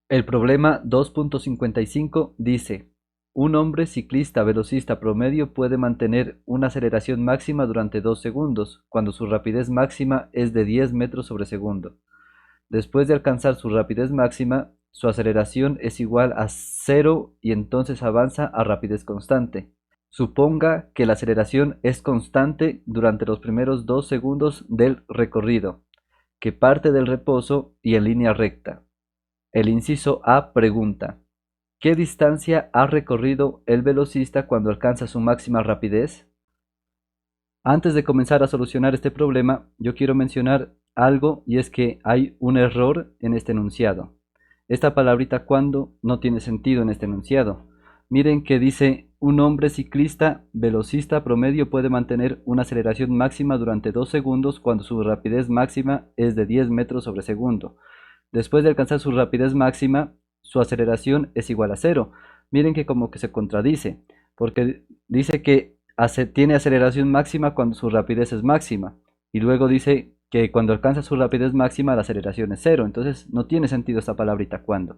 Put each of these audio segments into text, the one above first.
El problema 2.55 dice: un hombre ciclista velocista promedio puede mantener una aceleración máxima durante 2 segundos, cuando su rapidez máxima es de 10 metros sobre segundo. Después de alcanzar su rapidez máxima, su aceleración es igual a cero y entonces avanza a rapidez constante. Suponga que la aceleración es constante durante los primeros 2 segundos del recorrido, que parte del reposo y en línea recta. El inciso A pregunta: ¿qué distancia ha recorrido el velocista cuando alcanza su máxima rapidez? Antes de comenzar a solucionar este problema, yo quiero mencionar algo, y es que hay un error en este enunciado. Esta palabrita cuando no tiene sentido en este enunciado. Miren que dice: un hombre ciclista velocista promedio puede mantener una aceleración máxima durante 2 segundos cuando su rapidez máxima es de 10 metros sobre segundo. Después de alcanzar su rapidez máxima, su aceleración es igual a cero. Miren que como que se contradice, porque dice que tiene aceleración máxima cuando su rapidez es máxima, y luego dice que cuando alcanza su rapidez máxima la aceleración es cero. Entonces no tiene sentido esta palabrita cuando.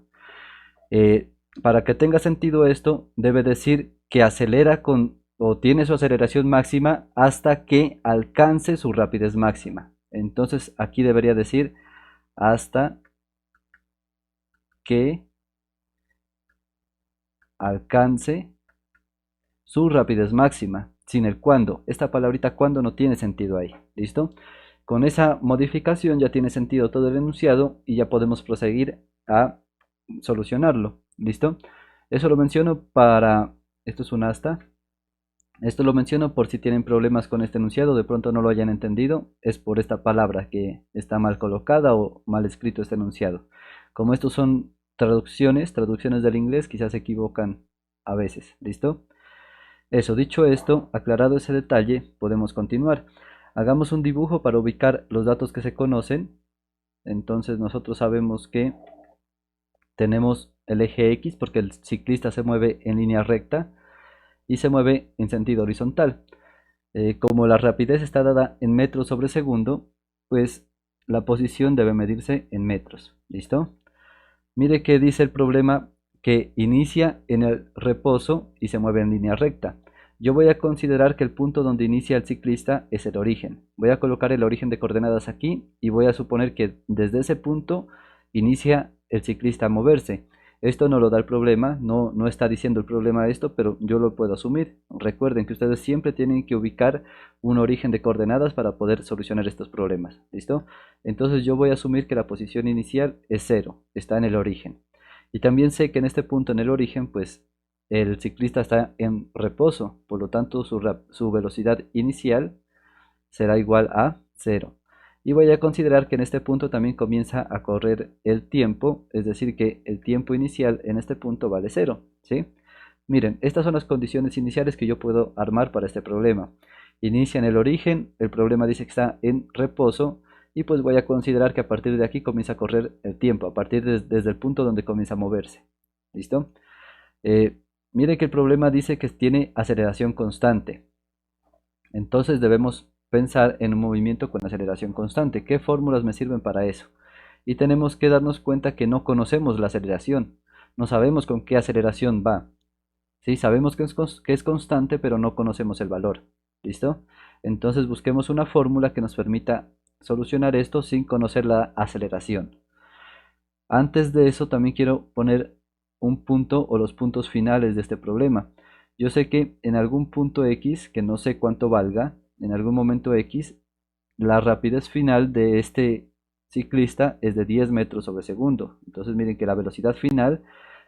Eh, para que tenga sentido esto, debe decir que acelera con o tiene su aceleración máxima hasta que alcance su rapidez máxima. Entonces aquí debería decir hasta que alcance su rapidez máxima, sin el cuando. Esta palabrita cuando no tiene sentido ahí. ¿Listo? Con esa modificación ya tiene sentido todo el enunciado y ya podemos proseguir a solucionarlo. ¿Listo? Eso lo menciono para... Esto es un hasta. Esto lo menciono por si tienen problemas con este enunciado, de pronto no lo hayan entendido, es por esta palabra que está mal colocada o mal escrito este enunciado. Como estos son traducciones del inglés, quizás se equivocan a veces. ¿Listo? Eso, dicho esto, aclarado ese detalle, podemos continuar. Hagamos un dibujo para ubicar los datos que se conocen. Entonces nosotros sabemos que tenemos el eje X porque el ciclista se mueve en línea recta y se mueve en sentido horizontal. Como la rapidez está dada en metros sobre segundo, pues la posición debe medirse en metros. ¿Listo? Mire que dice el problema que inicia en el reposo y se mueve en línea recta. Yo voy a considerar que el punto donde inicia el ciclista es el origen. Voy a colocar el origen de coordenadas aquí y voy a suponer que desde ese punto inicia el ciclista a moverse. Esto no lo da el problema, no está diciendo el problema esto, pero yo lo puedo asumir. Recuerden que ustedes siempre tienen que ubicar un origen de coordenadas para poder solucionar estos problemas. ¿Listo? Entonces yo voy a asumir que la posición inicial es cero, está en el origen. Y también sé que en este punto en el origen, pues el ciclista está en reposo, por lo tanto su velocidad inicial será igual a cero. Y voy a considerar que en este punto también comienza a correr el tiempo, es decir que el tiempo inicial en este punto vale cero, ¿sí? Miren, estas son las condiciones iniciales que yo puedo armar para este problema. Inicia en el origen, el problema dice que está en reposo, y pues voy a considerar que a partir de aquí comienza a correr el tiempo, a partir desde el punto donde comienza a moverse. ¿Listo? Eh, Mire que el problema dice que tiene aceleración constante. Entonces debemos pensar en un movimiento con aceleración constante. ¿Qué fórmulas me sirven para eso? Y tenemos que darnos cuenta que no conocemos la aceleración. No sabemos con qué aceleración va. ¿Sí? Sabemos que es constante, pero no conocemos el valor. ¿Listo? Entonces busquemos una fórmula que nos permita solucionar esto sin conocer la aceleración. Antes de eso también quiero poner un punto o los puntos finales de este problema. Yo sé que en algún punto X, que no sé cuánto valga, en algún momento X, la rapidez final de este ciclista es de 10 metros sobre segundo. Entonces miren que la velocidad final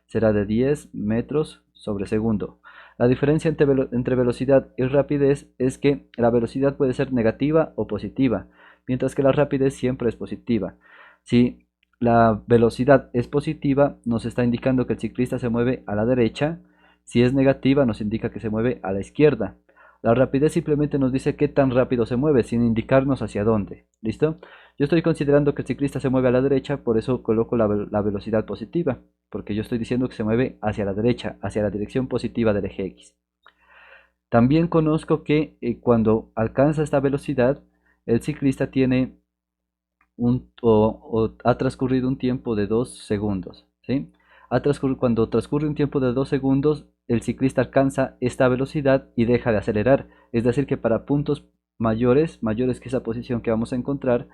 será de 10 metros sobre segundo. La diferencia entre velocidad y rapidez es que la velocidad puede ser negativa o positiva, mientras que la rapidez siempre es positiva. Si la velocidad es positiva, nos está indicando que el ciclista se mueve a la derecha. Si es negativa, nos indica que se mueve a la izquierda. La rapidez simplemente nos dice qué tan rápido se mueve, sin indicarnos hacia dónde. ¿Listo? Yo estoy considerando que el ciclista se mueve a la derecha, por eso coloco la velocidad positiva, porque yo estoy diciendo que se mueve hacia la derecha, hacia la dirección positiva del eje X. También conozco que cuando alcanza esta velocidad, el ciclista tiene ha transcurrido un tiempo de 2 segundos. ¿sí? Cuando transcurre un tiempo de 2 segundos, el ciclista alcanza esta velocidad y deja de acelerar. Es decir, que para puntos mayores que esa posición que vamos a encontrar,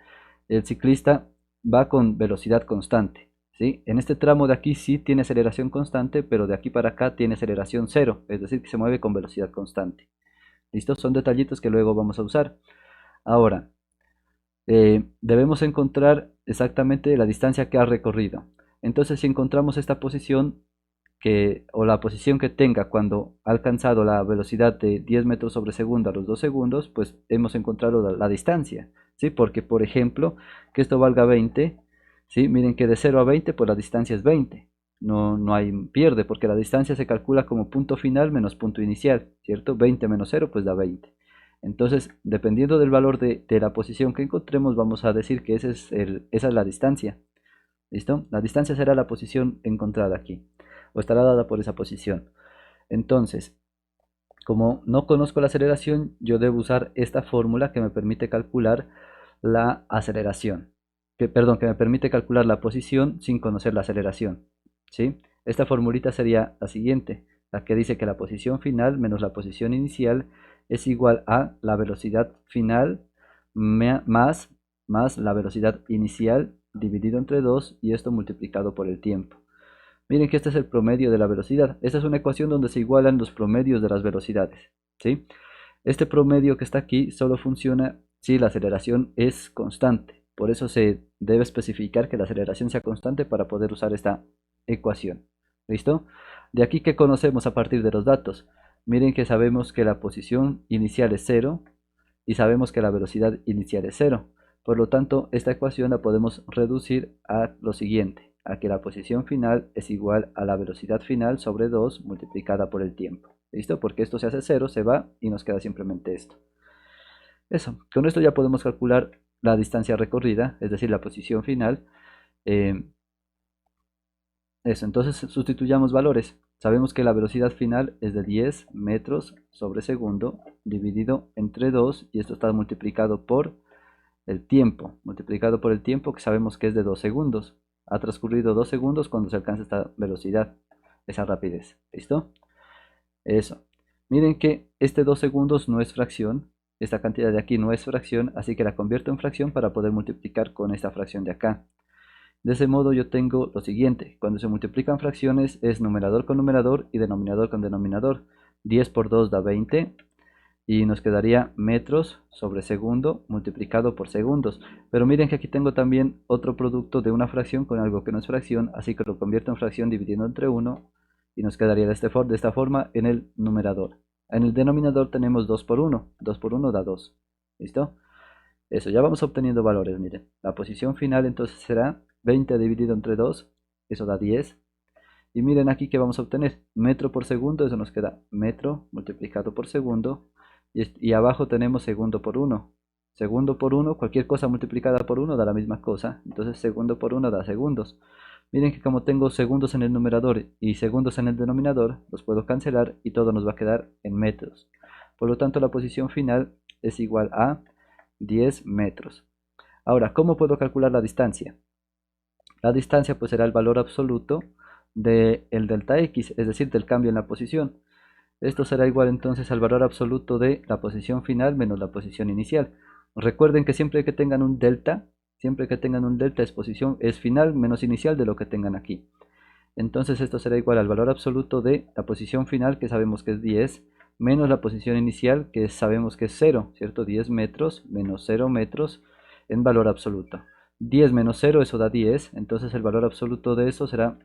el ciclista va con velocidad constante, ¿sí? En este tramo de aquí sí tiene aceleración constante, pero de aquí para acá tiene aceleración cero, es decir, que se mueve con velocidad constante. ¿Listo? Son detallitos que luego vamos a usar. Ahora, debemos encontrar exactamente la distancia que ha recorrido. Entonces, si encontramos esta posición o la posición que tenga cuando ha alcanzado la velocidad de 10 metros sobre segundo a los 2 segundos, pues hemos encontrado la distancia, ¿sí? Porque, por ejemplo, que esto valga 20, ¿sí? Miren que de 0 a 20, pues la distancia es 20. No hay pierde, porque la distancia se calcula como punto final menos punto inicial, ¿cierto? 20 menos 0, pues da 20. Entonces, dependiendo del valor de la posición que encontremos, vamos a decir que esa es la distancia. ¿Listo? La distancia será la posición encontrada aquí, o estará dada por esa posición. Entonces, como no conozco la aceleración, yo debo usar esta fórmula que me permite calcular la aceleración. Perdón, que me permite calcular la posición sin conocer la aceleración. ¿Sí? Esta formulita sería la siguiente, la que dice que la posición final menos la posición inicial es igual a la velocidad final más la velocidad inicial dividido entre 2 y esto multiplicado por el tiempo. Miren que este es el promedio de la velocidad. Esta es una ecuación donde se igualan los promedios de las velocidades, ¿sí? Este promedio que está aquí solo funciona si la aceleración es constante. Por eso se debe especificar que la aceleración sea constante para poder usar esta ecuación. ¿Listo? De aquí que conocemos a partir de los datos. Miren que sabemos que la posición inicial es 0 y sabemos que la velocidad inicial es 0. Por lo tanto, esta ecuación la podemos reducir a lo siguiente, a que la posición final es igual a la velocidad final sobre 2 multiplicada por el tiempo. ¿Listo? Porque esto se hace 0, se va y nos queda simplemente esto. Eso, con esto ya podemos calcular la distancia recorrida, es decir, la posición final. Eh, entonces sustituyamos valores. Sabemos que la velocidad final es de 10 metros sobre segundo dividido entre 2 y esto está multiplicado por multiplicado por el tiempo que sabemos que es de 2 segundos. Ha transcurrido 2 segundos cuando se alcanza esta velocidad, esa rapidez. ¿Listo? Eso. Miren que este 2 segundos no es fracción, esta cantidad de aquí no es fracción, así que la convierto en fracción para poder multiplicar con esta fracción de acá. De ese modo yo tengo lo siguiente, cuando se multiplican fracciones es numerador con numerador y denominador con denominador. 10 por 2 da 20 y nos quedaría metros sobre segundo multiplicado por segundos. Pero miren que aquí tengo también otro producto de una fracción con algo que no es fracción, así que lo convierto en fracción dividiendo entre 1 y nos quedaría de esta forma en el numerador. En el denominador tenemos 2 por 1, 2 por 1 da 2. ¿Listo? Eso, ya vamos obteniendo valores, miren. La posición final entonces será 20 dividido entre 2, eso da 10. Y miren aquí que vamos a obtener metro por segundo, eso nos queda metro multiplicado por segundo. Y abajo tenemos segundo por 1. Segundo por 1, cualquier cosa multiplicada por 1 da la misma cosa. Entonces segundo por 1 da segundos. Miren que como tengo segundos en el numerador y segundos en el denominador, los puedo cancelar y todo nos va a quedar en metros. Por lo tanto, la posición final es igual a 10 metros. Ahora, ¿cómo puedo calcular la distancia? La distancia pues será el valor absoluto del delta x, es decir, del cambio en la posición. Esto será igual entonces al valor absoluto de la posición final menos la posición inicial. Recuerden que siempre que tengan un delta es final menos inicial de lo que tengan aquí. Entonces esto será igual al valor absoluto de la posición final, que sabemos que es 10, menos la posición inicial, que sabemos que es 0, ¿cierto? 10 metros menos 0 metros en valor absoluto. 10 menos 0, eso da 10, entonces el valor absoluto de eso será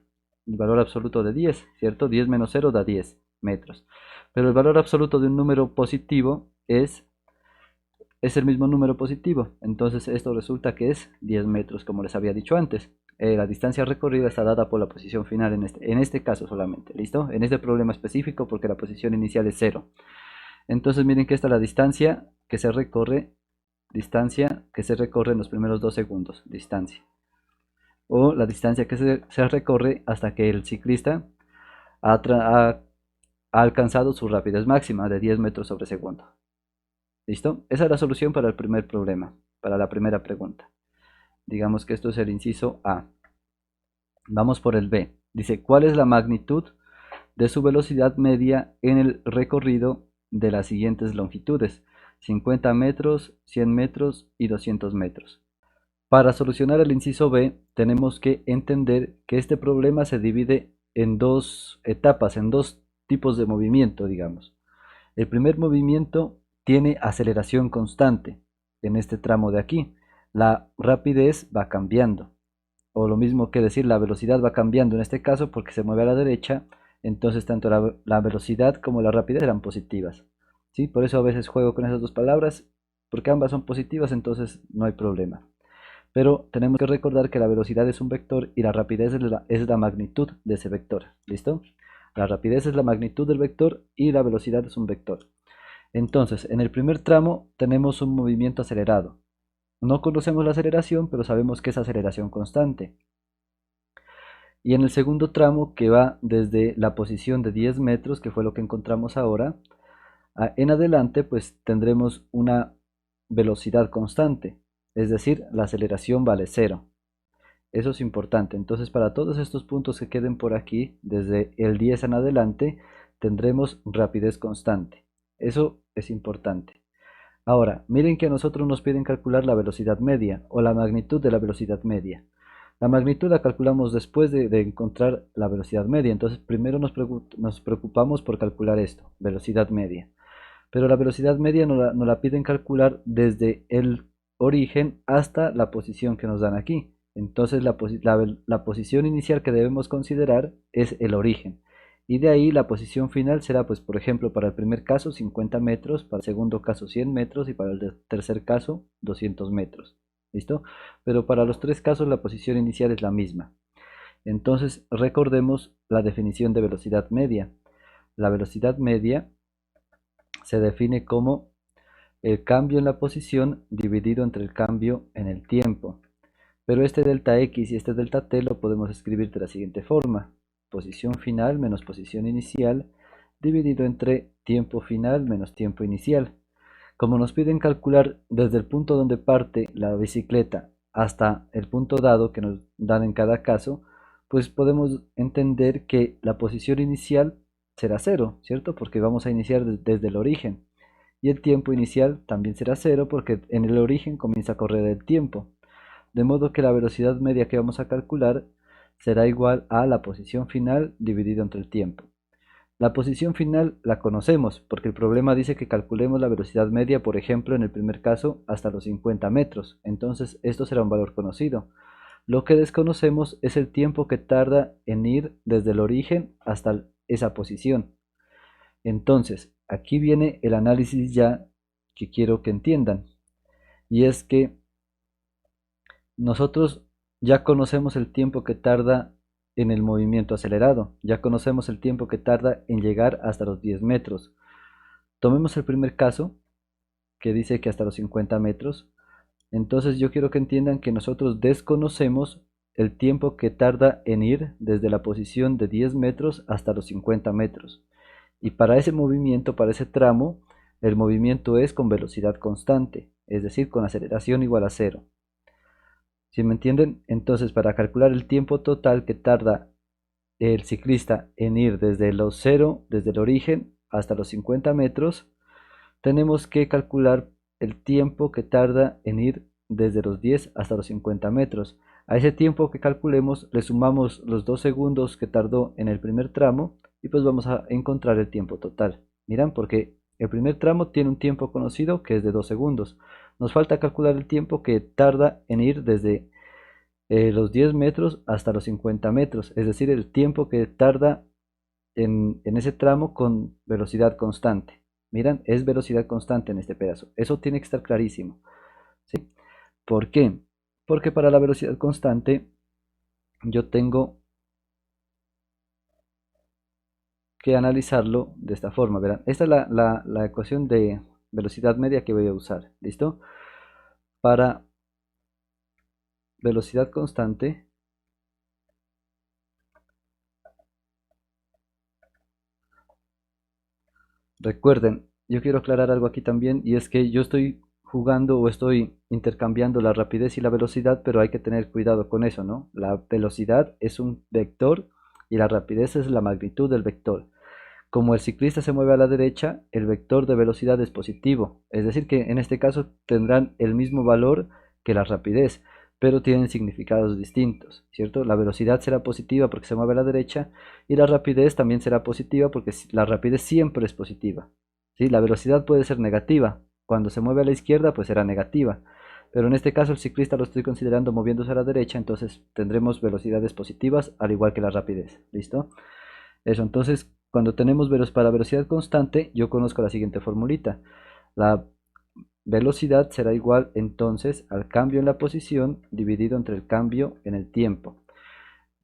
el valor absoluto de 10, ¿cierto? 10 menos 0 da 10 metros. Pero el valor absoluto de un número positivo es el mismo número positivo, entonces esto resulta que es 10 metros, como les había dicho antes. La distancia recorrida está dada por la posición final en este caso solamente, ¿listo? En este problema específico porque la posición inicial es 0. Entonces miren que esta es la distancia que se recorre en los primeros 2 segundos, distancia. O la distancia que se recorre hasta que el ciclista ha alcanzado su rapidez máxima de 10 metros sobre segundo. ¿Listo? Esa es la solución para el primer problema, para la primera pregunta. Digamos que esto es el inciso A. Vamos por el B. Dice, ¿cuál es la magnitud de su velocidad media en el recorrido de las siguientes longitudes? 50 metros, 100 metros y 200 metros. Para solucionar el inciso B, tenemos que entender que este problema se divide en dos etapas, en dos tipos de movimiento, digamos. El primer movimiento tiene aceleración constante en este tramo de aquí. La rapidez va cambiando, o lo mismo que decir, la velocidad va cambiando en este caso porque se mueve a la derecha, entonces tanto la velocidad como la rapidez eran positivas. ¿Sí? Por eso a veces juego con esas dos palabras, porque ambas son positivas, entonces no hay problema. Pero tenemos que recordar que la velocidad es un vector y la rapidez es la magnitud de ese vector. ¿Listo? La rapidez es la magnitud del vector y la velocidad es un vector. Entonces, en el primer tramo tenemos un movimiento acelerado. No conocemos la aceleración, pero sabemos que es aceleración constante. Y en el segundo tramo, que va desde la posición de 10 metros, que fue lo que encontramos ahora, en adelante, pues tendremos una velocidad constante, es decir, la aceleración vale cero. Eso es importante. Entonces, para todos estos puntos que queden por aquí, desde el 10 en adelante, tendremos rapidez constante. Eso es importante. Ahora, miren que a nosotros nos piden calcular la velocidad media o la magnitud de la velocidad media. La magnitud la calculamos después de encontrar la velocidad media. Entonces, primero nos preocupamos por calcular esto, velocidad media. Pero la velocidad media nos la piden calcular desde el origen hasta la posición que nos dan aquí. Entonces la posición inicial que debemos considerar es el origen. Y de ahí la posición final será, pues por ejemplo, para el primer caso 50 metros, para el segundo caso 100 metros y para el tercer caso 200 metros. ¿Listo? Pero para los tres casos la posición inicial es la misma. Entonces recordemos la definición de velocidad media. La velocidad media se define como el cambio en la posición dividido entre el cambio en el tiempo. Pero este delta x y este delta t lo podemos escribir de la siguiente forma. Posición final menos posición inicial dividido entre tiempo final menos tiempo inicial. Como nos piden calcular desde el punto donde parte la bicicleta hasta el punto dado que nos dan en cada caso, pues podemos entender que la posición inicial será cero, ¿cierto? Porque vamos a iniciar desde el origen. Y el tiempo inicial también será cero porque en el origen comienza a correr el tiempo. De modo que la velocidad media que vamos a calcular será igual a la posición final dividido entre el tiempo. La posición final la conocemos porque el problema dice que calculemos la velocidad media, por ejemplo, en el primer caso hasta los 50 metros. Entonces esto será un valor conocido. Lo que desconocemos es el tiempo que tarda en ir desde el origen hasta esa posición. Entonces, aquí viene el análisis ya que quiero que entiendan. Y es que nosotros ya conocemos el tiempo que tarda en el movimiento acelerado, ya conocemos el tiempo que tarda en llegar hasta los 10 metros. Tomemos el primer caso, que dice que hasta los 50 metros. Entonces yo quiero que entiendan que nosotros desconocemos el tiempo que tarda en ir desde la posición de 10 metros hasta los 50 metros. Y para ese movimiento, para ese tramo, el movimiento es con velocidad constante, es decir, con aceleración igual a cero. ¿Sí me entienden? Entonces, para calcular el tiempo total que tarda el ciclista en ir desde los 0, desde el origen hasta los 50 metros, tenemos que calcular el tiempo que tarda en ir desde los 10 hasta los 50 metros. A ese tiempo que calculemos le sumamos los 2 segundos que tardó en el primer tramo y pues vamos a encontrar el tiempo total. Miran, porque el primer tramo tiene un tiempo conocido que es de 2 segundos. Nos falta calcular el tiempo que tarda en ir desde los 10 metros hasta los 50 metros, es decir, el tiempo que tarda en ese tramo con velocidad constante. Miran, es velocidad constante en este pedazo. Eso tiene que estar clarísimo. ¿Sí? ¿Por qué? Porque para la velocidad constante yo tengo que analizarlo de esta forma. Verán, esta es la ecuación de velocidad media que voy a usar. ¿Listo? Para velocidad constante, recuerden, yo quiero aclarar algo aquí también y es que yo estoy jugando o estoy intercambiando la rapidez y la velocidad, pero hay que tener cuidado con eso, ¿no? La velocidad es un vector y la rapidez es la magnitud del vector. Como el ciclista se mueve a la derecha, el vector de velocidad es positivo, es decir que en este caso tendrán el mismo valor que la rapidez, pero tienen significados distintos, ¿cierto? La velocidad será positiva porque se mueve a la derecha y la rapidez también será positiva porque la rapidez siempre es positiva, ¿sí? La velocidad puede ser negativa, cuando se mueve a la izquierda pues será negativa, pero en este caso el ciclista lo estoy considerando moviéndose a la derecha, entonces tendremos velocidades positivas al igual que la rapidez, ¿listo? Eso, entonces cuando tenemos para velocidad constante yo conozco la siguiente formulita. La velocidad será igual entonces al cambio en la posición dividido entre el cambio en el tiempo.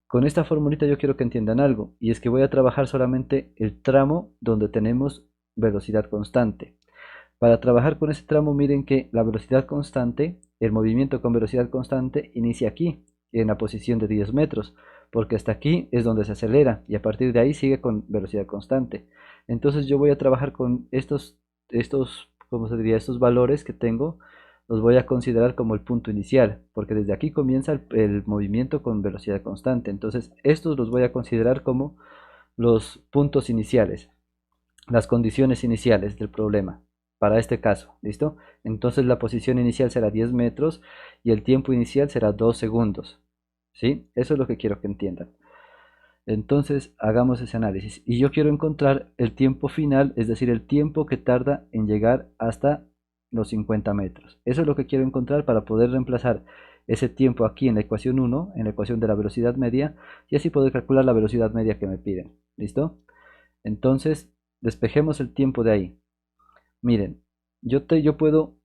Con esta formulita yo quiero que entiendan algo, y es que voy a trabajar solamente el tramo donde tenemos velocidad constante. Para trabajar con ese tramo, miren que la velocidad constante, el movimiento con velocidad constante, inicia aquí, en la posición de 10 metros, porque hasta aquí es donde se acelera, y a partir de ahí sigue con velocidad constante. Entonces yo voy a trabajar con ¿cómo se diría? Estos valores que tengo, los voy a considerar como el punto inicial, porque desde aquí comienza el movimiento con velocidad constante. Entonces estos los voy a considerar como los puntos iniciales, las condiciones iniciales del problema para este caso, ¿listo? Entonces la posición inicial será 10 metros y el tiempo inicial será 2 segundos, ¿sí? Eso es lo que quiero que entiendan. Entonces hagamos ese análisis y yo quiero encontrar el tiempo final, es decir, el tiempo que tarda en llegar hasta los 50 metros. Eso es lo que quiero encontrar para poder reemplazar ese tiempo aquí en la ecuación 1, en la ecuación de la velocidad media, y así poder calcular la velocidad media que me piden, ¿listo? Entonces despejemos el tiempo de ahí. Miren, yo puedo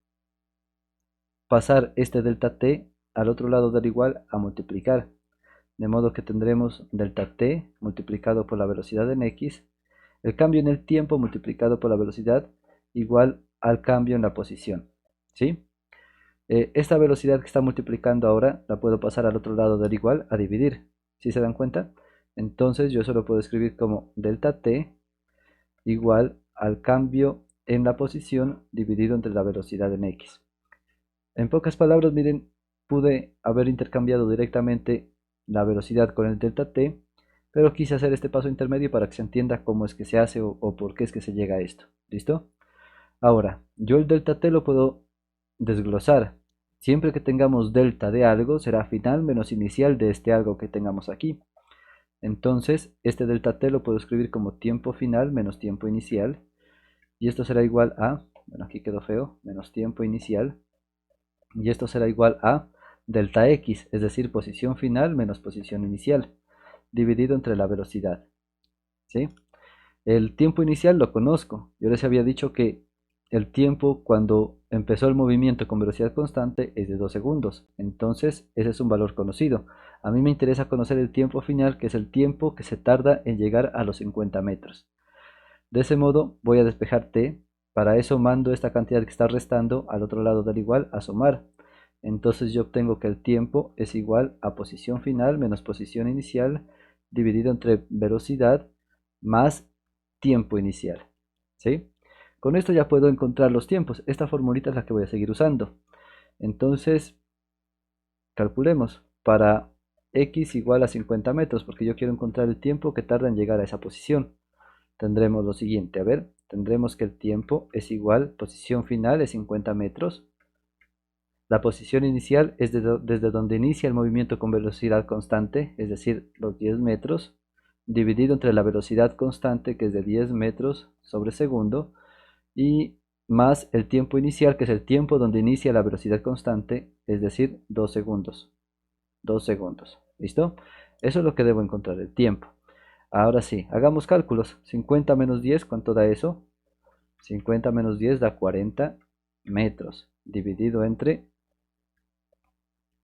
pasar este delta t al otro lado del igual a multiplicar. De modo que tendremos delta t multiplicado por la velocidad en x, el cambio en el tiempo multiplicado por la velocidad igual al cambio en la posición. ¿Sí? Esta velocidad que está multiplicando ahora la puedo pasar al otro lado del igual a dividir. ¿Sí se dan cuenta? Entonces yo solo puedo escribir como delta t igual al cambio en la posición dividido entre la velocidad en x. En pocas palabras, miren, pude haber intercambiado directamente la velocidad con el delta t, pero quise hacer este paso intermedio para que se entienda cómo es que se hace o por qué es que se llega a esto. ¿Listo? Ahora, yo el delta t lo puedo desglosar. Siempre que tengamos delta de algo, será final menos inicial de este algo que tengamos aquí. Entonces, este delta t lo puedo escribir como tiempo final menos tiempo inicial. Y esto será igual a, bueno, aquí quedó feo, menos tiempo inicial. Y esto será igual a delta x, es decir, posición final menos posición inicial, dividido entre la velocidad. ¿Sí? El tiempo inicial lo conozco. Yo les había dicho que el tiempo cuando empezó el movimiento con velocidad constante es de 2 segundos. Entonces, ese es un valor conocido. A mí me interesa conocer el tiempo final, que es el tiempo que se tarda en llegar a los 50 metros. De ese modo, voy a despejar t. Para eso mando esta cantidad que está restando al otro lado del igual a sumar. Entonces yo obtengo que el tiempo es igual a posición final menos posición inicial dividido entre velocidad más tiempo inicial. ¿Sí? Con esto ya puedo encontrar los tiempos. Esta formulita es la que voy a seguir usando. Entonces, calculemos para x igual a 50 metros, porque yo quiero encontrar el tiempo que tarda en llegar a esa posición. Tendremos lo siguiente, a ver, tendremos que el tiempo es igual, posición final es 50 metros. La posición inicial es desde donde inicia el movimiento con velocidad constante, es decir, los 10 metros, dividido entre la velocidad constante, que es de 10 metros sobre segundo, y más el tiempo inicial, que es el tiempo donde inicia la velocidad constante, es decir, 2 segundos. 2 segundos. ¿Listo? Eso es lo que debo encontrar, el tiempo. Ahora sí, hagamos cálculos. 50 menos 10, ¿cuánto da eso? 50 menos 10 da 40 metros, dividido entre,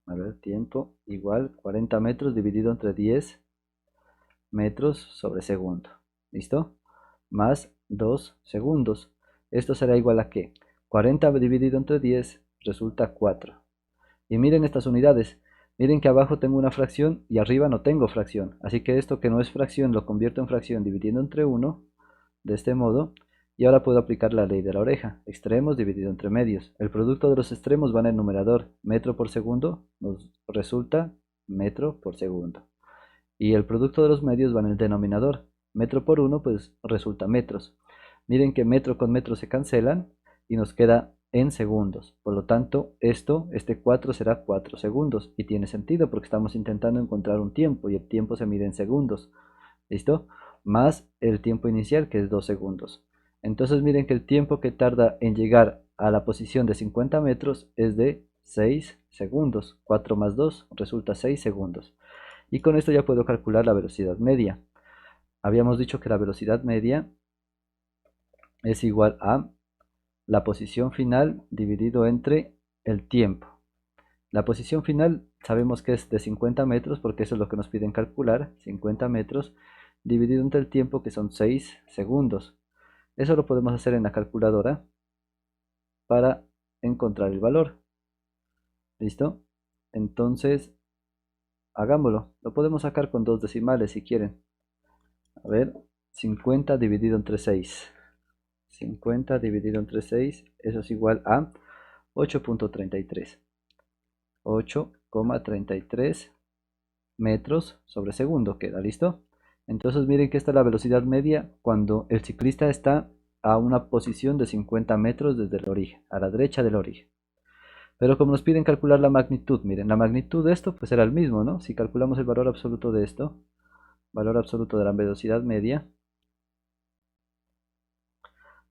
a ver, tiempo igual 40 metros dividido entre 10 metros sobre segundo. ¿Listo? Más 2 segundos. Esto será igual a ¿qué? 40 dividido entre 10 resulta 4. Y miren estas unidades. Miren que abajo tengo una fracción y arriba no tengo fracción. Así que esto que no es fracción lo convierto en fracción dividiendo entre 1, de este modo. Y ahora puedo aplicar la ley de la oreja. Extremos dividido entre medios. El producto de los extremos va en el numerador. Metro por segundo nos resulta metro por segundo. Y el producto de los medios va en el denominador. Metro por 1 pues resulta metros. Miren que metro con metro se cancelan y nos queda en segundos. Por lo tanto, este 4 será 4 segundos. Y tiene sentido porque estamos intentando encontrar un tiempo y el tiempo se mide en segundos. ¿Listo? Más el tiempo inicial que es 2 segundos. Entonces miren que el tiempo que tarda en llegar a la posición de 50 metros es de 6 segundos. 4 más 2 resulta 6 segundos. Y con esto ya puedo calcular la velocidad media. Habíamos dicho que la velocidad media es igual a la posición final dividido entre el tiempo. La posición final sabemos que es de 50 metros porque eso es lo que nos piden calcular. 50 metros dividido entre el tiempo que son 6 segundos. Eso lo podemos hacer en la calculadora para encontrar el valor. ¿Listo? Entonces, hagámoslo. Lo podemos sacar con dos decimales si quieren. A ver, 50 dividido entre 6. 50 dividido entre 6, eso es igual a 8.33. 8,33 metros sobre segundo queda, ¿listo? Entonces miren que esta es la velocidad media cuando el ciclista está a una posición de 50 metros desde el origen, a la derecha del origen. Pero como nos piden calcular la magnitud, miren, la magnitud de esto pues será el mismo, ¿no? Si calculamos el valor absoluto de esto, valor absoluto de la velocidad media,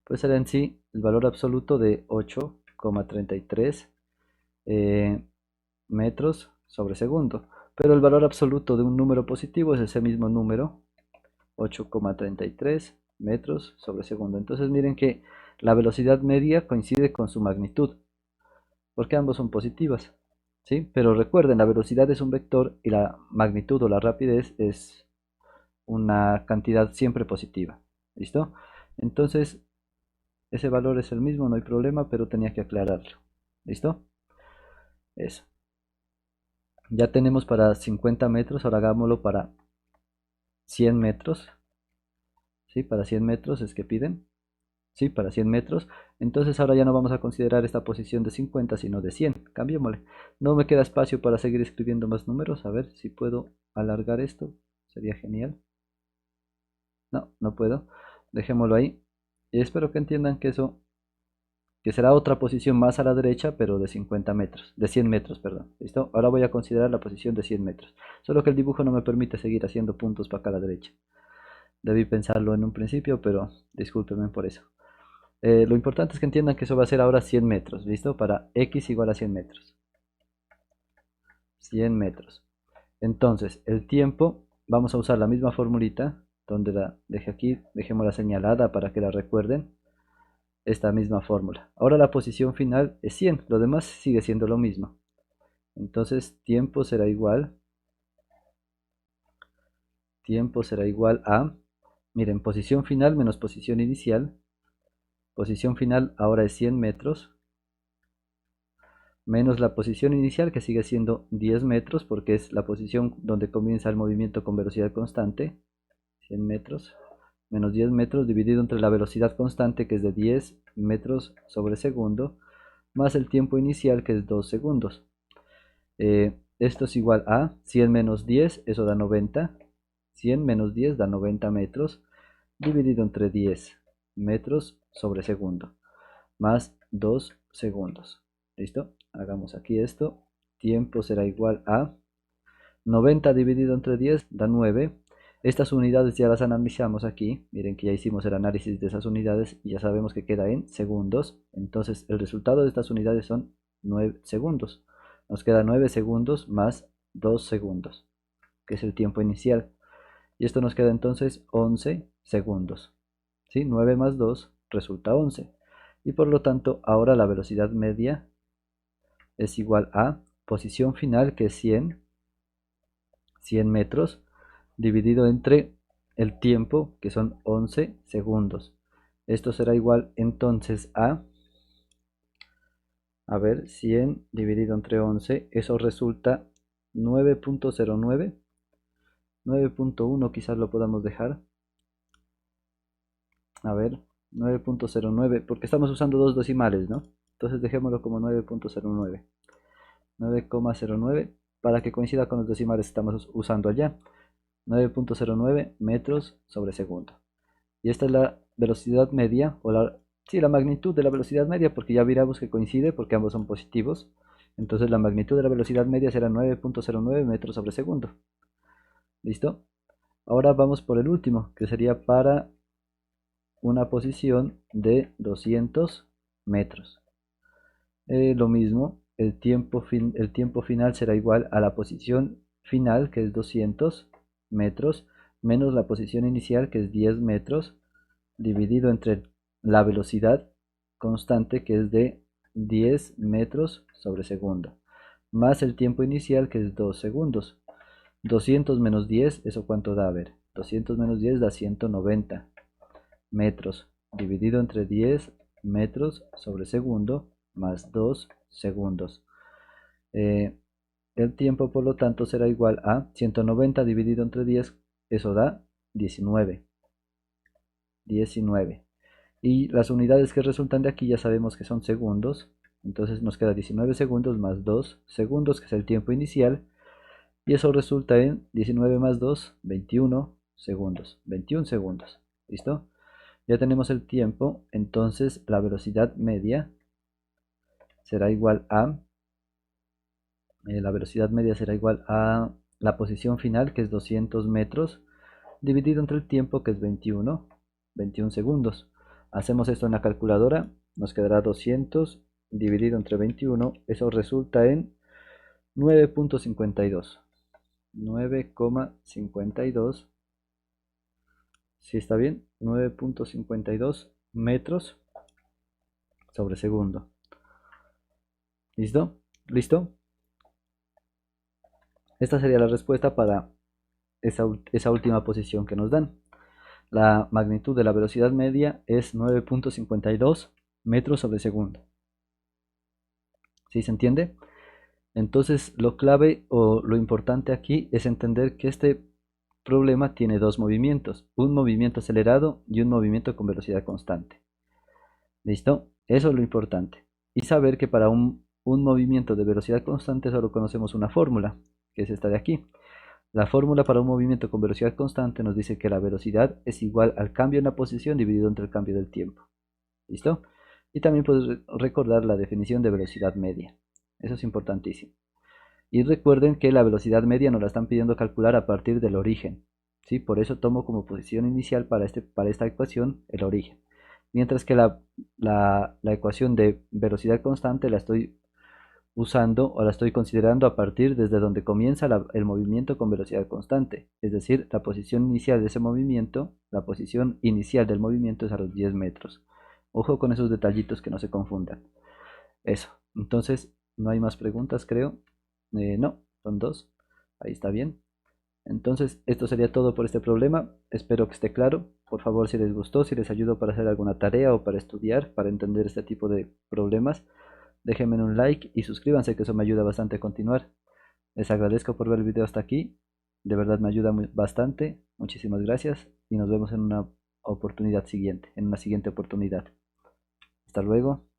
pues será en sí el valor absoluto de 8,33 metros sobre segundo. Pero el valor absoluto de un número positivo es ese mismo número, 8,33 metros sobre segundo. Entonces miren que la velocidad media coincide con su magnitud, porque ambos son positivas, ¿sí? Pero recuerden, la velocidad es un vector y la magnitud o la rapidez es una cantidad siempre positiva, ¿listo? Entonces, ese valor es el mismo, no hay problema, pero tenía que aclararlo, ¿listo? Eso. Ya tenemos para 50 metros, ahora hagámoslo para 100 metros, ¿sí? Para 100 metros es que piden. Sí, para 100 metros. Entonces ahora ya no vamos a considerar esta posición de 50, sino de 100. Cambiémosle. No me queda espacio para seguir escribiendo más números. A ver si puedo alargar esto. Sería genial. No, no puedo. Dejémoslo ahí. Y espero que entiendan que eso, que será otra posición más a la derecha, pero de 50 metros. De 100 metros, perdón. ¿Listo? Ahora voy a considerar la posición de 100 metros. Solo que el dibujo no me permite seguir haciendo puntos para acá a la derecha. Debí pensarlo en un principio, pero discúlpenme por eso. Lo importante es que entiendan que eso va a ser ahora 100 metros, ¿listo? Para x igual a 100 metros. 100 metros. Entonces, el tiempo, vamos a usar la misma formulita, donde la dejé aquí, dejémosla señalada para que la recuerden. Esta misma fórmula. Ahora la posición final es 100, lo demás sigue siendo lo mismo. Entonces, tiempo será igual a, miren, posición final menos posición inicial. Posición final ahora es 100 metros, menos la posición inicial que sigue siendo 10 metros porque es la posición donde comienza el movimiento con velocidad constante, 100 metros, menos 10 metros dividido entre la velocidad constante que es de 10 metros sobre segundo, más el tiempo inicial que es 2 segundos. Esto es igual a 100 menos 10, eso da 90, 100 menos 10 da 90 metros, dividido entre 10 metros sobre segundo, más 2 segundos. ¿Listo? Hagamos aquí esto. Tiempo será igual a 90 dividido entre 10 da 9. Estas unidades ya las analizamos aquí. Miren que ya hicimos el análisis de esas unidades y ya sabemos que queda en segundos. Entonces el resultado de estas unidades son 9 segundos. Nos queda 9 segundos más 2 segundos, que es el tiempo inicial. Y esto nos queda entonces 11 segundos. ¿Sí? 9 más 2 resulta 11. Y por lo tanto ahora la velocidad media es igual a posición final que es 100 metros dividido entre el tiempo que son 11 segundos. Esto será igual entonces a ver, 100 dividido entre 11, eso resulta 9.09, 9.1 quizás lo podamos dejar. A ver, 9.09, porque estamos usando dos decimales, ¿no? Entonces dejémoslo como 9.09. 9,09 para que coincida con los decimales que estamos usando allá. 9.09 metros sobre segundo. Y esta es la velocidad media, o la magnitud de la velocidad media, porque ya miramos que coincide porque ambos son positivos. Entonces la magnitud de la velocidad media será 9.09 metros sobre segundo. ¿Listo? Ahora vamos por el último, que sería para una posición de 200 metros. Lo mismo, el tiempo final será igual a la posición final, que es 200 metros, menos la posición inicial, que es 10 metros, dividido entre la velocidad constante, que es de 10 metros sobre segundo, más el tiempo inicial, que es 2 segundos. 200 menos 10, ¿eso cuánto da? A ver, 200 menos 10 da 190 metros, dividido entre 10 metros sobre segundo, más 2 segundos. El tiempo, por lo tanto, será igual a 190 dividido entre 10, eso da 19. 19. Y las unidades que resultan de aquí ya sabemos que son segundos. Entonces nos queda 19 segundos más 2 segundos, que es el tiempo inicial. Y eso resulta en 19 más 2, 21 segundos. 21 segundos. ¿Listo? Ya tenemos el tiempo. Entonces la velocidad media será igual a... la posición final, que es 200 metros, dividido entre el tiempo, que es 21 segundos. Hacemos esto en la calculadora, nos quedará 200 dividido entre 21, eso resulta en 9.52. 9,52, si está bien, 9.52 metros sobre segundo. ¿Listo? ¿Listo? Esta sería la respuesta para esa última posición que nos dan. La magnitud de la velocidad media es 9.52 metros sobre segundo. ¿Sí se entiende? Entonces lo clave o lo importante aquí es entender que este problema tiene dos movimientos, un movimiento acelerado y un movimiento con velocidad constante. ¿Listo? Eso es lo importante. Y saber que para un movimiento de velocidad constante solo conocemos una fórmula, que es esta de aquí. La fórmula para un movimiento con velocidad constante nos dice que la velocidad es igual al cambio en la posición dividido entre el cambio del tiempo. ¿Listo? Y también puedes recordar la definición de velocidad media. Eso es importantísimo. Y recuerden que la velocidad media nos la están pidiendo calcular a partir del origen. ¿Sí? Por eso tomo como posición inicial para esta ecuación el origen. Mientras que la ecuación de velocidad constante la estoy usando o la estoy considerando a partir desde donde comienza el movimiento con velocidad constante. Es decir, la posición inicial de ese movimiento, la posición inicial del movimiento es a los 10 metros. Ojo con esos detallitos que no se confundan. Eso. Entonces, no hay más preguntas, creo. No, son dos. Ahí está bien. Entonces, esto sería todo por este problema. Espero que esté claro. Por favor, si les gustó, si les ayudó para hacer alguna tarea o para estudiar, para entender este tipo de problemas, déjenme un like y suscríbanse, que eso me ayuda bastante a continuar. Les agradezco por ver el video hasta aquí. De verdad me ayuda bastante. Muchísimas gracias y nos vemos en una oportunidad siguiente, en una siguiente oportunidad. Hasta luego.